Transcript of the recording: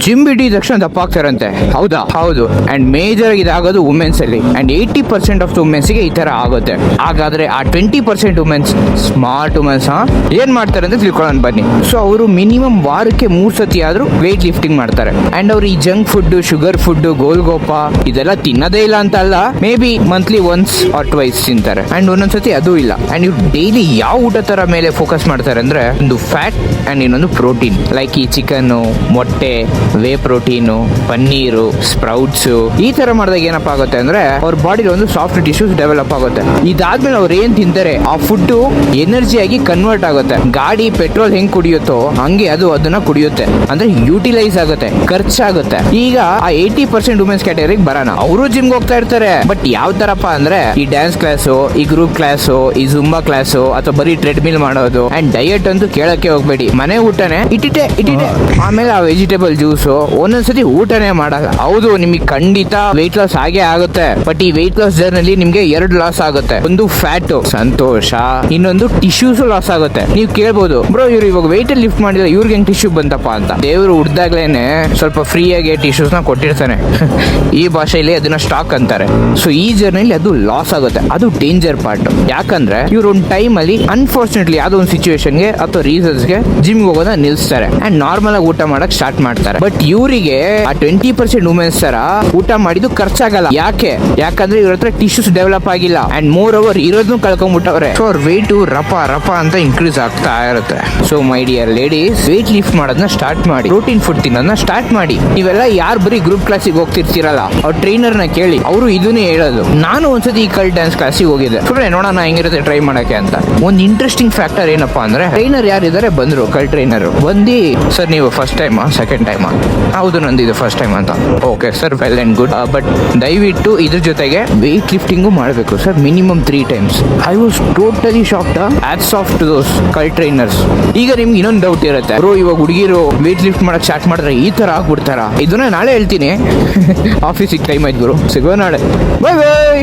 Gym ಬಿಟ್ಟಿದ ತಕ್ಷಣ ದಪ್ಪ ಆಗ್ತಾರಂತೆ. ಹೌದಾ? ಹೌದು. ಅಂಡ್ ಮೇಜರ್ ಆಗಿ ಇದಾಗೋದು ವುಮೆನ್ಸ್ ಅಲ್ಲಿ. ಅಂಡ್ 80% ಆಫ್ ವುಮೆನ್ಸ್ ಗೆ ಈ ತರ ಆಗುತ್ತೆ. ಹಾಗಾದ್ರೆ ಆ 20% ವುಮೆನ್ಸ್, ಸ್ಮಾರ್ಟ್ ವುಮೆನ್ಸ್ ಏನ್ ಮಾಡ್ತಾರೆ ಅಂತ ತಿಳ್ಕೊಳ್ಳೋಣ ಬನ್ನಿ. ಸೊ ಅವರು ಮಿನಿಮಮ್ ವಾರಕ್ಕೆ 3 ಸತಿ ಆದ್ರೂ ವೇಟ್ ಲಿಫ್ಟಿಂಗ್ ಮಾಡ್ತಾರೆ. ಅಂಡ್ ಅವ್ರು ಈ ಜಂಕ್ ಫುಡ್, ಶುಗರ್ ಫುಡ್, ಗೋಲ್ಗೋಪ ಇದೆಲ್ಲ ತಿನ್ನೋದೇ ಇಲ್ಲ ಅಂತ ಅಲ್ಲ, may be monthly once or twice ತಿಂತಾರೆ. ಅಂಡ್ ಒಂದೊಂದ್ಸತಿ ಅದು ಇಲ್ಲ. ಅಂಡ್ ಇವ್ರು ಡೈಲಿ ಯಾವ ಊಟ ತರ ಮೇಲೆ ಫೋಕಸ್ ಮಾಡ್ತಾರೆ ಅಂದ್ರೆ, ಒಂದು ಫ್ಯಾಟ್ ಅಂಡ್ ಇನ್ನೊಂದು ಪ್ರೋಟೀನ್. ಲೈಕ್ ಈ ಚಿಕನ್, ಮೊಟ್ಟೆ, ವೇ ಪ್ರೋಟೀನು, ಪನ್ನೀರು, ಸ್ಪ್ರೌಟ್ಸ್ ಈ ತರ ಮಾಡಿದಾಗ ಏನಪ್ಪ ಆಗುತ್ತೆ ಅಂದ್ರೆ ಅವ್ರ ಬಾಡಿ ಒಂದು ಸಾಫ್ಟ್ ಟಿಶ್ಯೂಸ್ ಡೆವಲಪ್ ಆಗುತ್ತೆ. ಇದಾದ್ಮೇಲೆ ಅವ್ರು ಏನ್ ತಿಂತಾರೆ ಆ ಫುಡ್ ಎನರ್ಜಿ ಆಗಿ ಕನ್ವರ್ಟ್ ಆಗುತ್ತೆ. ಗಾಡಿ ಪೆಟ್ರೋಲ್ ಹೆಂಗ್ ಕುಡಿಯುತ್ತೋ ಹಂಗೆ ಅದು ಅದನ್ನ ಕುಡಿಯುತ್ತೆ. ಅಂದ್ರೆ ಯೂಟಿಲೈಸ್ ಆಗುತ್ತೆ, ಖರ್ಚಾಗುತ್ತೆ. ಈಗ ಆ 80% ವುಮೆನ್ಸ್ ಕ್ಯಾಟಗರಿಗೆ ಬರೋಣ. ಅವರು ಜಿಮ್ಗೆ ಹೋಗ್ತಾ ಇರ್ತಾರೆ. ಬಟ್ ಯಾವ ತರಪ್ಪ ಅಂದ್ರೆ ಈ ಡ್ಯಾನ್ಸ್ ಕ್ಲಾಸು, ಈ ಗ್ರೂಪ್ ಕ್ಲಾಸು, ಈ ಜುಂಬಾ ಕ್ಲಾಸು, ಅಥವಾ ಬರೀ ಟ್ರೆಡ್ಮಿಲ್ ಮಾಡೋದು. ಅಂಡ್ ಡಯಟ್ ಅಂತೂ ಕೇಳಕ್ಕೆ ಹೋಗ್ಬೇಡಿ. ಮನೆ ಊಟನೇ ಇಟ್ಟಿಟ್ಟೆ. ಆಮೇಲೆ ಆ ವೆಜಿಟೇಬಲ್ ಜ್ಯೂಸು, ಒಂದೊಂದ್ಸತಿ ಊಟನೇ ಮಾಡಲ್ಲ. ಹೌದು, ನಿಮಗೆ ಖಂಡಿತ ವೆಯ್ಟ್ ಲಾಸ್ ಆಗೇ ಆಗುತ್ತೆ. ಬಟ್ ಈ ವೆಯ್ಟ್ ಲಾಸ್ ಜರ್ನಲ್ಲಿ ನಿಮ್ಗೆ 2 ಲಾಸ್ ಆಗುತ್ತೆ. ಒಂದು ಫ್ಯಾಟ್, ಸಂತೋಷ, ಇನ್ನೊಂದು ಟಿಶ್ಯೂಸ್ ಲಾಸ್ ಆಗುತ್ತೆ. ನೀವು ಕೇಳ್ಬೋದು, ಬ್ರೋ ಇವ್ರು ಇವಾಗ ವೆಯ್ಟ್ ಲಿಫ್ಟ್ ಮಾಡಿದ್ರೆ ಇವ್ರಿಗೆ ಹೆಂಗ್ ಟಿಶ್ಯೂ ಬಂತಪ್ಪ ಅಂತ. ದೇವ್ರು ಹುಡ್ದಾಗ್ಲೇನೆ ಸ್ವಲ್ಪ ಫ್ರೀ ಆಗಿ ಟಿಶ್ಯೂಸ್ ನ ಕೊಟ್ಟಿರ್ತಾನೆ. ಈ ಭಾಷೆಯಲ್ಲಿ ಅದನ್ನ ಸ್ಟಾಕ್ ಅಂತಾರೆ. ಸೊ ಈ ಜರ್ನಿಲಿ ಅದು ಲಾಸ್ ಆಗುತ್ತೆ. ಅದು ಡೇಂಜರ್ ಪಾರ್ಟ್. ಯಾಕಂದ್ರೆ ಇವ್ರು ಒಂದು ಟೈಮ್ ಅಲ್ಲಿ ಅನ್ಫಾರ್ಚುನೇಟ್ಲಿ ಯಾವ್ದೋ ಒಂದು ಸಿಚುವೇಶನ್ಗೆ ಅಥವಾ ರೀಸನ್ಸ್ಗೆ ಜಿಮ್ ಹೋಗೋದನ್ನ ನಿಲ್ಸ್ತಾರೆ. ಅಂಡ್ ನಾರ್ಮಲ್ ಆಗಿ ಊಟ ಮಾಡಕ್ ಸ್ಟಾರ್ಟ್ ಮಾಡ್ತಾರೆ. ಬಟ್ ಇವರಿಗೆ ಆ 20% ವುಮೆನ್ಸ್ ತರ ಊಟ ಮಾಡಿದ್ದು ಖರ್ಚಾಗಲ್ಲ. ಯಾಕಂದ್ರೆ ಇವ್ರ ಹತ್ರ ಟಿಶ್ಯೂಸ್ ಡೆವಲಪ್ ಆಗಿಲ್ಲ. ಅಂಡ್ ಮೋರ್ ಓವರ್ ಇರೋದನ್ನು ಕಳ್ಕೊಂಡ್ಬಿಟ್ಟವ್ರೆ. ಸೊ ಅವ್ರ ವೇಟ್ ರಪ ಅಂತ ಇನ್ಕ್ರೀಸ್ ಆಗ್ತಾ ಇರುತ್ತೆ. So my dear ladies, weight lift ಮಾಡೋದನ್ನ ಸ್ಟಾರ್ಟ್ ಮಾಡಿ, ಪ್ರೋಟೀನ್ ಫುಡ್ ತಿನ್ನೋದನ್ನ ಸ್ಟಾರ್ಟ್ ಮಾಡಿ. ನೀವೆಲ್ಲ ಯಾರು ಬರೀ ಗ್ರೂಪ್ ಕ್ಲಾಸಿಗೆ ಹೋಗ್ತಿರ್ತೀರಲ್ಲ, ಅವ್ರ ಟ್ರೈನರ್ ನ ಕೇಳಿ, ಅವರು ಇದನ್ನೇ ಹೇಳೋದು. ನಾನು ಒಂದ್ಸತಿ ಈ ಕಲ್ ಡ್ಯಾನ್ಸ್ ಕ್ಲಾಸಿಗೆ ಹೋಗಿದ್ದೆ. ಸುಮ್ಮನೆ ನೋಡೋಣ ಹೆಂಗಿರುತ್ತೆ ಟ್ರೈ ಮಾಡಕ್ಕೆ ಅಂತ. ಒಂದು ಇಂಟ್ರೆಸ್ಟಿಂಗ್ ಫ್ಯಾಕ್ಟರ್ ಏನಪ್ಪಾ ಅಂದ್ರೆ, ಟ್ರೈನರ್ ಯಾರಿದ್ದಾರೆ ಬಂದ್ರು, ಕಲ್ ಟ್ರೈನರ್ ಬಂದು, ಸರ್ ನೀವು ಫಸ್ಟ್ ಟೈಮಾ ಸೆಕೆಂಡ್ ಟೈಮಾ? ಹೌದು, ನಂದಿದು ಫಸ್ಟ್ ಟೈಮ್ ಅಂತ. Okay sir, well and good. But ದಯವಿಟ್ಟು ಇದ್ರ ಜೊತೆಗೆ ವೇಟ್ ಲಿಫ್ಟಿಂಗು ಮಾಡಬೇಕು sir, minimum 3 times. I was totally shocked. Hats off to those ಕಲ್ ಟ್ರೈನರ್ಸ್. ಈಗ ನಿಮ್ಗೆ ಇನ್ನೊಂದು ಡೌಟ್ ಇರುತ್ತೆ, ಬ್ರೋ ಇವಾಗ ಹುಡುಗಿರು ವೇಟ್ ಲಿಫ್ಟ್ ಮಾಡಕ್ ಸ್ಟಾರ್ಟ್ ಮಾಡಿದ್ರೆ ಈ ತರ ಆಗ್ಬಿಡ್ತಾರ? ಇದನ್ನ ನಾಳೆ ಹೇಳ್ತೀನಿ. ಆಫೀಸಿಗೆ ಟೈಮ್ ಆಯ್ತು ಗುರು, ಸಿಗೋ ನಾಳೆ. Bye bye.